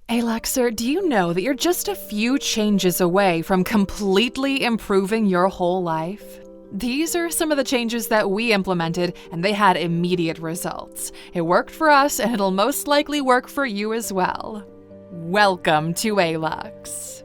Aluxer, do you know that you're just a few changes away from completely improving your whole life? These are some of the changes that we implemented, and they had immediate results. It worked for us, and it'll most likely work for you as well. Welcome to Alux.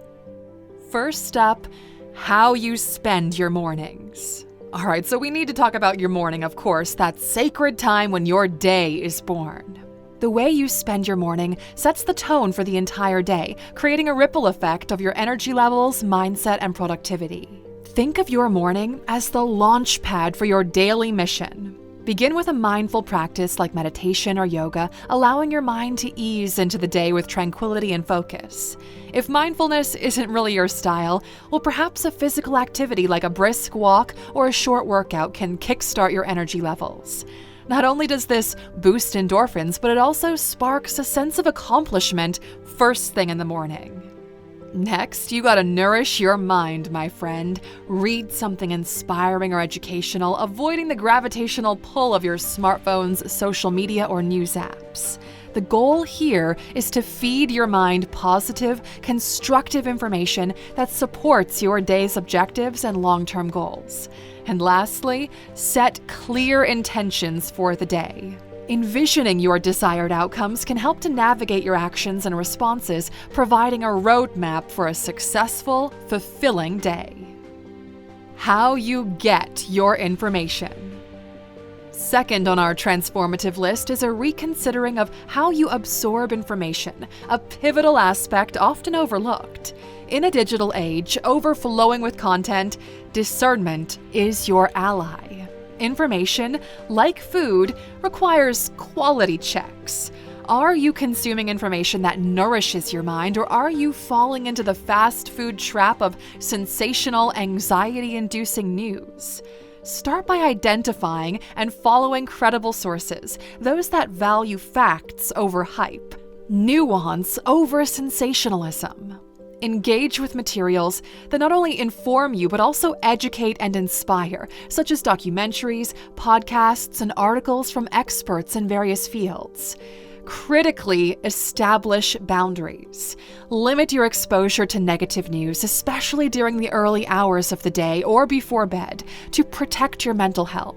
First up, how you spend your mornings. All right, so we need to talk about your morning, of course, that sacred time when your day is born. The way you spend your morning sets the tone for the entire day, creating a ripple effect of your energy levels, mindset, and productivity. Think of your morning as the launch pad for your daily mission. Begin with a mindful practice like meditation or yoga, allowing your mind to ease into the day with tranquility and focus. If mindfulness isn't really your style, well, perhaps a physical activity like a brisk walk or a short workout can kickstart your energy levels. Not only does this boost endorphins, but it also sparks a sense of accomplishment first thing in the morning. Next, you gotta nourish your mind, my friend. Read something inspiring or educational, avoiding the gravitational pull of your smartphone's social media or news apps. The goal here is to feed your mind positive, constructive information that supports your day's objectives and long-term goals. And lastly, set clear intentions for the day. Envisioning your desired outcomes can help to navigate your actions and responses, providing a roadmap for a successful, fulfilling day. How you get your information. Second on our transformative list is a reconsidering of how you absorb information, a pivotal aspect often overlooked. In a digital age overflowing with content, discernment is your ally. Information, like food, requires quality checks. Are you consuming information that nourishes your mind, or are you falling into the fast food trap of sensational, anxiety-inducing news? Start by identifying and following credible sources, those that value facts over hype, nuance over sensationalism. Engage with materials that not only inform you but also educate and inspire, such as documentaries, podcasts, and articles from experts in various fields. Critically establish boundaries. Limit your exposure to negative news, especially during the early hours of the day or before bed, to protect your mental health.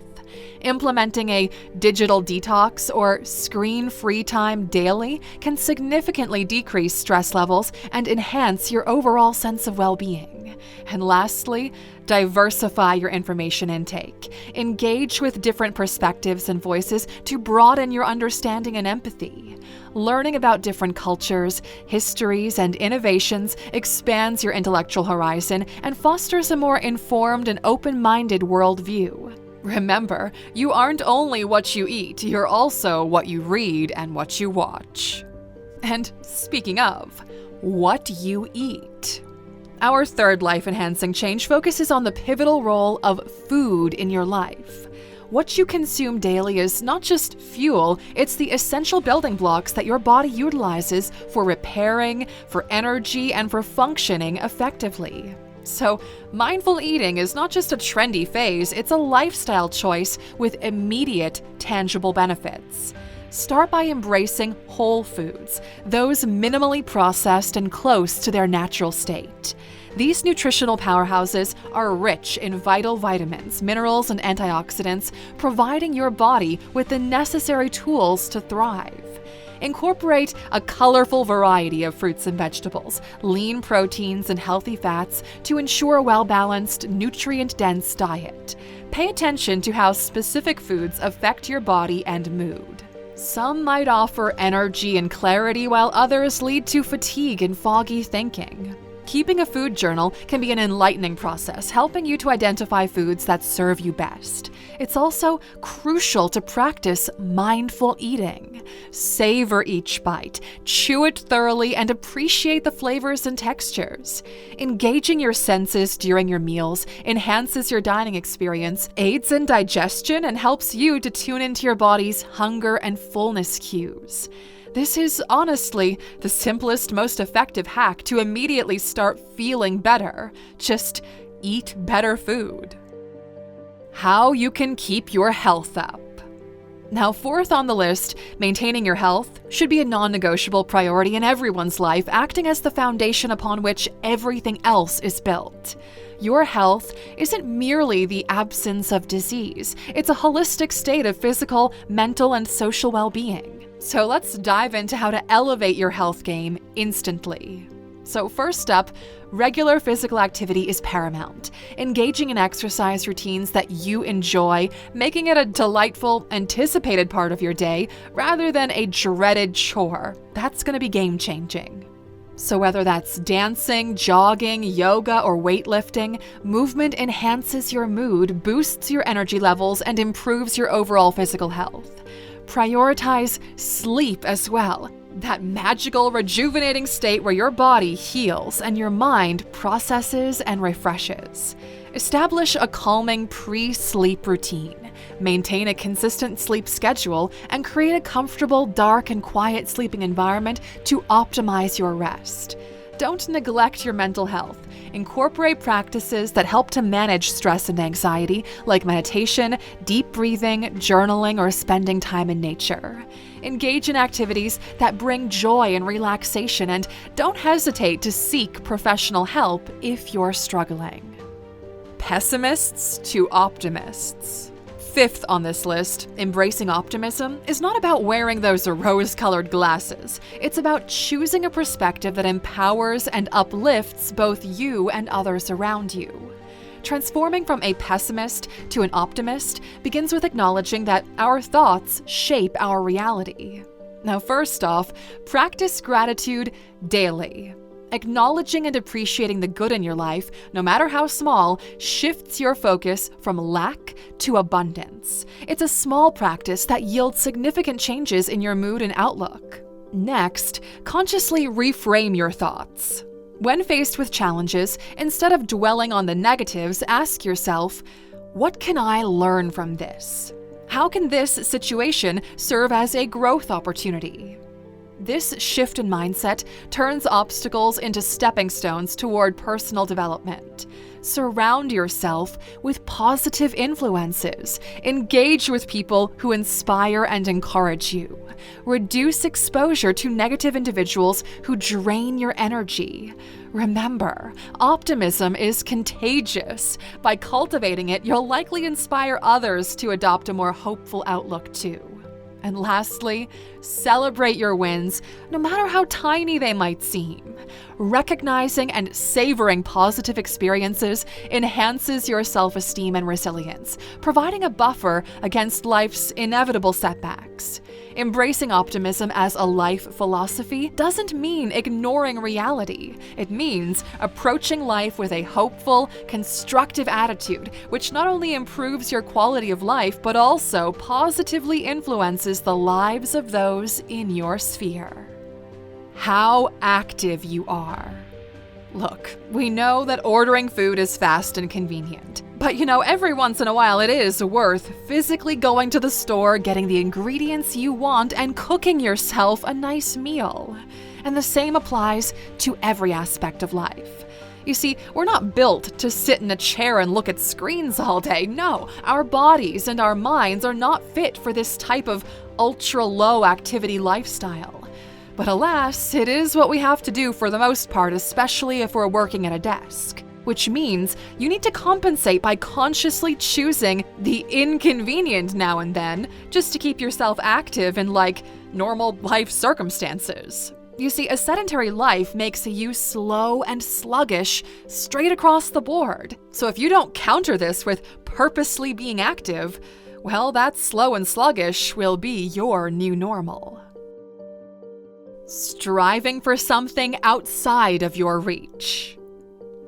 Implementing a digital detox or screen-free time daily can significantly decrease stress levels and enhance your overall sense of well-being. And lastly, diversify your information intake. Engage with different perspectives and voices to broaden your understanding and empathy. Learning about different cultures, histories, and innovations expands your intellectual horizon and fosters a more informed and open-minded worldview. Remember, you aren't only what you eat, you're also what you read and what you watch. And speaking of, what you eat. Our third life-enhancing change focuses on the pivotal role of food in your life. What you consume daily is not just fuel, it's the essential building blocks that your body utilizes for repairing, for energy, and for functioning effectively. So, mindful eating is not just a trendy phase, it's a lifestyle choice with immediate, tangible benefits. Start by embracing whole foods, those minimally processed and close to their natural state. These nutritional powerhouses are rich in vital vitamins, minerals, and antioxidants, providing your body with the necessary tools to thrive. Incorporate a colorful variety of fruits and vegetables, lean proteins, and healthy fats to ensure a well-balanced, nutrient-dense diet. Pay attention to how specific foods affect your body and mood. Some might offer energy and clarity, while others lead to fatigue and foggy thinking. Keeping a food journal can be an enlightening process, helping you to identify foods that serve you best. It's also crucial to practice mindful eating. Savor each bite, chew it thoroughly, and appreciate the flavors and textures. Engaging your senses during your meals enhances your dining experience, aids in digestion, and helps you to tune into your body's hunger and fullness cues. This is honestly the simplest, most effective hack to immediately start feeling better. Just eat better food. How you can keep your health up. Now, fourth on the list, maintaining your health should be a non-negotiable priority in everyone's life, acting as the foundation upon which everything else is built. Your health isn't merely the absence of disease. It's a holistic state of physical, mental, and social well-being. So let's dive into how to elevate your health game instantly. So first up, regular physical activity is paramount. Engaging in exercise routines that you enjoy, making it a delightful, anticipated part of your day rather than a dreaded chore. That's going to be game-changing. So whether that's dancing, jogging, yoga, or weightlifting, movement enhances your mood, boosts your energy levels, and improves your overall physical health. Prioritize sleep as well. That magical, rejuvenating state where your body heals and your mind processes and refreshes. Establish a calming pre-sleep routine. Maintain a consistent sleep schedule and create a comfortable, dark, and quiet sleeping environment to optimize your rest. Don't neglect your mental health. Incorporate practices that help to manage stress and anxiety, like meditation, deep breathing, journaling, or spending time in nature. Engage in activities that bring joy and relaxation, and don't hesitate to seek professional help if you're struggling. Pessimists to optimists. Fifth on this list, embracing optimism is not about wearing those rose-colored glasses. It's about choosing a perspective that empowers and uplifts both you and others around you. Transforming from a pessimist to an optimist begins with acknowledging that our thoughts shape our reality. Now, first off, practice gratitude daily. Acknowledging and appreciating the good in your life, no matter how small, shifts your focus from lack to abundance. It's a small practice that yields significant changes in your mood and outlook. Next, consciously reframe your thoughts. When faced with challenges, instead of dwelling on the negatives, ask yourself, what can I learn from this? How can this situation serve as a growth opportunity? This shift in mindset turns obstacles into stepping stones toward personal development. Surround yourself with positive influences. Engage with people who inspire and encourage you. Reduce exposure to negative individuals who drain your energy. Remember, optimism is contagious. By cultivating it, you'll likely inspire others to adopt a more hopeful outlook too. And lastly, celebrate your wins, no matter how tiny they might seem. Recognizing and savoring positive experiences enhances your self-esteem and resilience, providing a buffer against life's inevitable setbacks. Embracing optimism as a life philosophy doesn't mean ignoring reality. It means approaching life with a hopeful, constructive attitude, which not only improves your quality of life, but also positively influences the lives of those in your sphere. How active you are. Look, we know that ordering food is fast and convenient. But every once in a while it is worth physically going to the store, getting the ingredients you want, and cooking yourself a nice meal. And the same applies to every aspect of life. You see, we're not built to sit in a chair and look at screens all day. No, our bodies and our minds are not fit for this type of ultra-low activity lifestyle. But alas, it is what we have to do for the most part, especially if we're working at a desk. Which means you need to compensate by consciously choosing the inconvenient now and then, just to keep yourself active in normal life circumstances. You see, a sedentary life makes you slow and sluggish straight across the board. So if you don't counter this with purposely being active, well, that slow and sluggish will be your new normal. Striving for something outside of your reach.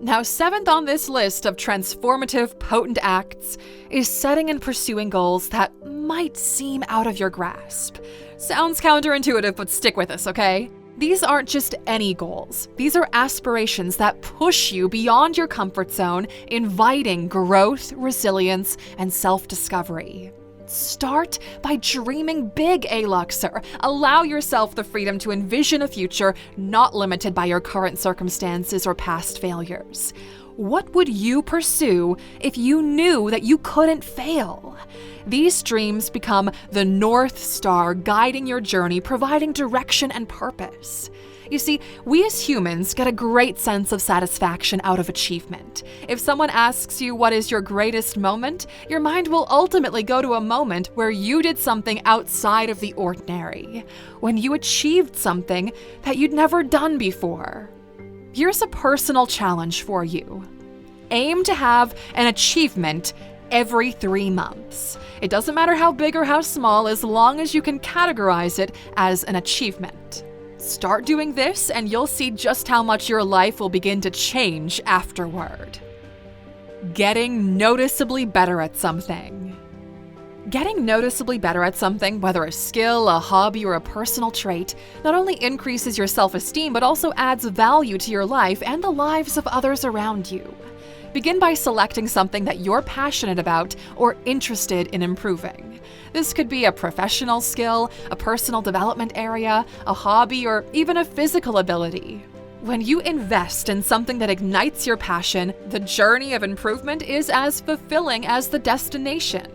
Now, seventh on this list of transformative, potent acts is setting and pursuing goals that might seem out of your grasp. Sounds counterintuitive, but stick with us, okay? These aren't just any goals. These are aspirations that push you beyond your comfort zone, inviting growth, resilience, and self-discovery. Start by dreaming big, Aluxer. Allow yourself the freedom to envision a future not limited by your current circumstances or past failures. What would you pursue if you knew that you couldn't fail? These dreams become the North Star guiding your journey, providing direction and purpose. You see, we as humans get a great sense of satisfaction out of achievement. If someone asks you what is your greatest moment, your mind will ultimately go to a moment where you did something outside of the ordinary, when you achieved something that you'd never done before. Here's a personal challenge for you. Aim to have an achievement every 3 months. It doesn't matter how big or how small, as long as you can categorize it as an achievement. Start doing this and you'll see just how much your life will begin to change afterward. Getting noticeably better at something. Getting noticeably better at something, whether a skill, a hobby, or a personal trait, not only increases your self-esteem but also adds value to your life and the lives of others around you. Begin by selecting something that you're passionate about or interested in improving. This could be a professional skill, a personal development area, a hobby, or even a physical ability. When you invest in something that ignites your passion, the journey of improvement is as fulfilling as the destination.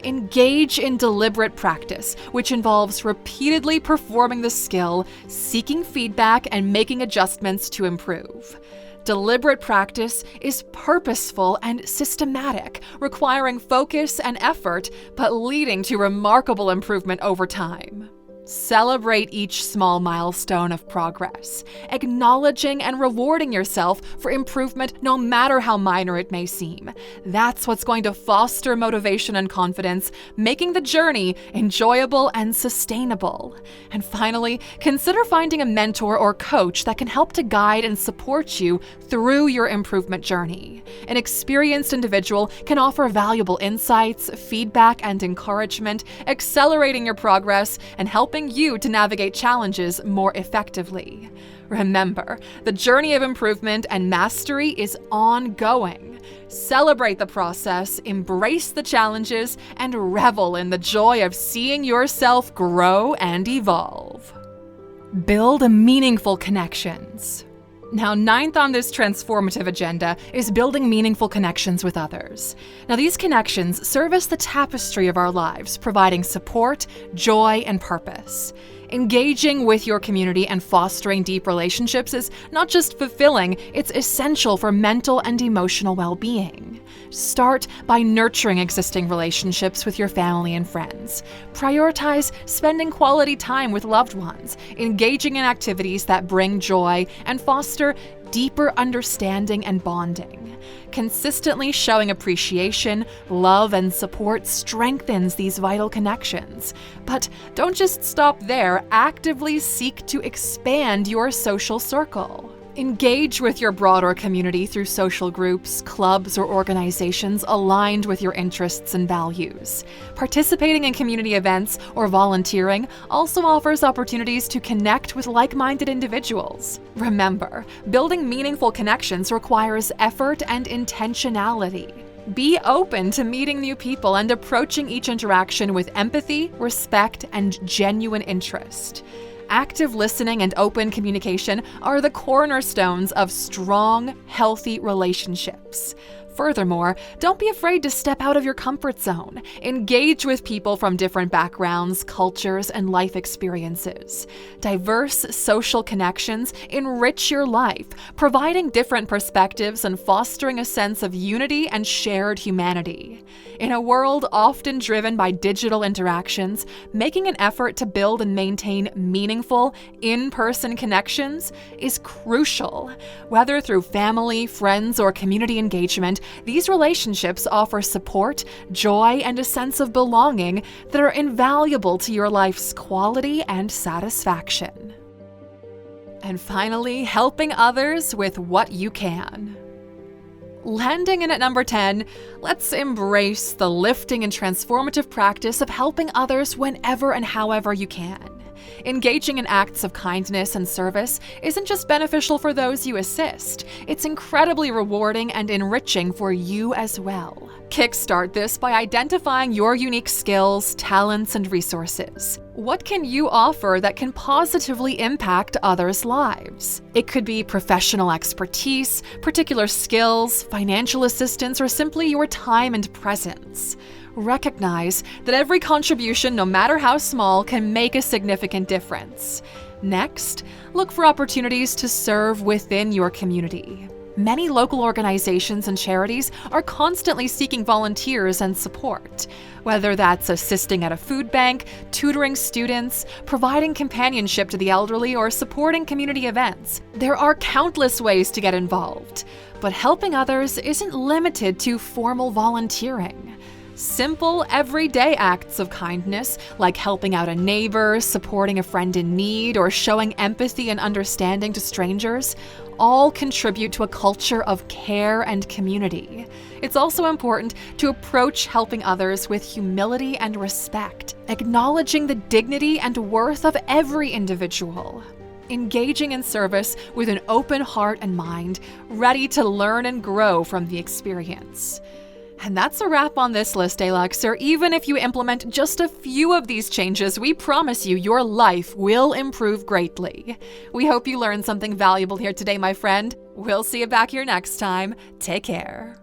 Engage in deliberate practice, which involves repeatedly performing the skill, seeking feedback, and making adjustments to improve. Deliberate practice is purposeful and systematic, requiring focus and effort, but leading to remarkable improvement over time. Celebrate each small milestone of progress, acknowledging and rewarding yourself for improvement no matter how minor it may seem. That's what's going to foster motivation and confidence, making the journey enjoyable and sustainable. And finally, consider finding a mentor or coach that can help to guide and support you through your improvement journey. An experienced individual can offer valuable insights, feedback, and encouragement, accelerating your progress and helping you to navigate challenges more effectively. Remember, the journey of improvement and mastery is ongoing. Celebrate the process, embrace the challenges, and revel in the joy of seeing yourself grow and evolve. Build meaningful connections. Now, 9th on this transformative agenda is building meaningful connections with others. Now, these connections serve as the tapestry of our lives, providing support, joy, and purpose. Engaging with your community and fostering deep relationships is not just fulfilling, it's essential for mental and emotional well-being. Start by nurturing existing relationships with your family and friends. Prioritize spending quality time with loved ones, engaging in activities that bring joy and foster deeper understanding and bonding. Consistently showing appreciation, love, and support strengthens these vital connections. But don't just stop there, actively seek to expand your social circle. Engage with your broader community through social groups, clubs, or organizations aligned with your interests and values. Participating in community events or volunteering also offers opportunities to connect with like-minded individuals. Remember, building meaningful connections requires effort and intentionality. Be open to meeting new people and approaching each interaction with empathy, respect, and genuine interest. Active listening and open communication are the cornerstones of strong, healthy relationships. Furthermore, don't be afraid to step out of your comfort zone. Engage with people from different backgrounds, cultures, and life experiences. Diverse social connections enrich your life, providing different perspectives and fostering a sense of unity and shared humanity. In a world often driven by digital interactions, making an effort to build and maintain meaningful, in-person connections is crucial. Whether through family, friends, or community engagement, these relationships offer support, joy, and a sense of belonging that are invaluable to your life's quality and satisfaction. And finally, helping others with what you can. Landing in at number 10, let's embrace the lifting and transformative practice of helping others whenever and however you can. Engaging in acts of kindness and service isn't just beneficial for those you assist, it's incredibly rewarding and enriching for you as well. Kickstart this by identifying your unique skills, talents, and resources. What can you offer that can positively impact others' lives? It could be professional expertise, particular skills, financial assistance, or simply your time and presence. Recognize that every contribution, no matter how small, can make a significant difference. Next, look for opportunities to serve within your community. Many local organizations and charities are constantly seeking volunteers and support. Whether that's assisting at a food bank, tutoring students, providing companionship to the elderly, or supporting community events, there are countless ways to get involved. But helping others isn't limited to formal volunteering. Simple, everyday acts of kindness, like helping out a neighbor, supporting a friend in need, or showing empathy and understanding to strangers, all contribute to a culture of care and community. It's also important to approach helping others with humility and respect, acknowledging the dignity and worth of every individual. Engaging in service with an open heart and mind, ready to learn and grow from the experience. And that's a wrap on this list, Aluxer. Even if you implement just a few of these changes, we promise you your life will improve greatly. We hope you learned something valuable here today, my friend. We'll see you back here next time. Take care.